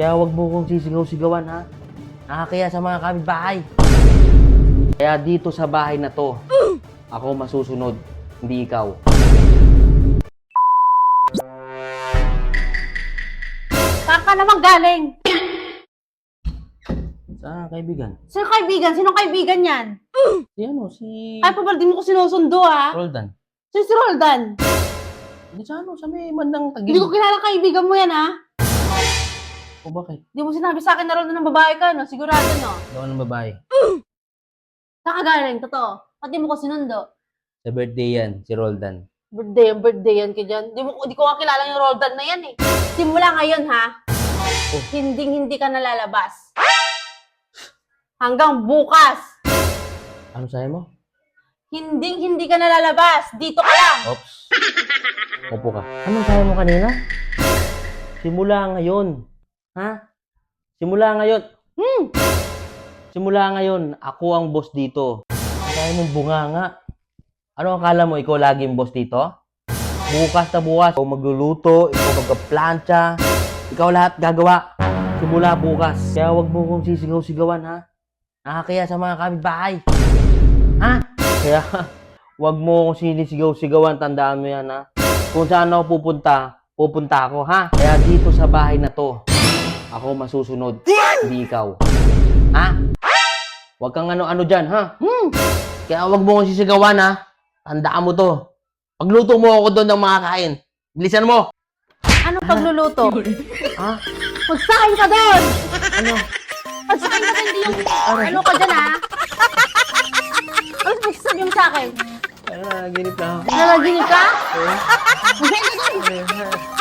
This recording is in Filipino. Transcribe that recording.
Kaya wag mo kong sisigaw-sigawan, ha? Nakakaya sa mga kapitbahay. Kaya dito sa bahay na to, ako masusunod, hindi ikaw. Saan ka naman galing? Saan, kaibigan? Sino kaibigan? Sinong kaibigan yan? Si Ay, pabal, di mo ko sinusundo, ha? Roldan. Sino si Roldan? Hindi sa may bandang tagil. Hindi ko kilala kaibigan mo yan, ha? O bakit? Di mo sinabi sa akin na Roldan ng babae ka, no? Sigurado, no? Daw ng babae. Saan ka galing? Totoo. Ba't di mo ko sinundo? Sa birthday yan, si Roldan. Birthday yan ka dyan. Di ko nga kilala yung Roldan na yan, eh. Simula ngayon, ha? Oh. Hindi ka nalalabas. Hanggang bukas. Ano sabi mo? Hindi ka nalalabas. Dito ka lang. Oops. Upo ka. Anong sabi mo kanina? Simula ngayon. Ha? Simula ngayon. Simula ngayon, ako ang boss dito. Sabi mong bunganga. Ano akala mo, ikaw laging boss dito? Bukas na bukas. Ikaw magluluto, ikaw magka-plancha. Ikaw lahat gagawa. Simula bukas. Kaya wag mo kong sisigaw-sigawan, ha? Nakakaya sa mga kapitbahay. Ha? Kaya wag mo akong sinisigaw-sigawan. Tandaan mo yan, ha? Kung saan ako pupunta ako, ha? Kaya dito sa bahay na to, ako masusunod, hindi ikaw. Ha? Wag kang ano-ano dyan, ha? Kaya wag mo akong sisigawan, ha? Tandaan mo to. Pagluto mo ako doon ng mga kain. Bilisan mo. Ano pagluluto? Ha? Magsakin ka doon! Ano? Magsakin ka hindi yung... Ano ka dyan, ha? Ano magsasabi mo sa akin? Ginip na ako. Nalaginip ka? Eh? Magsakin ka doon!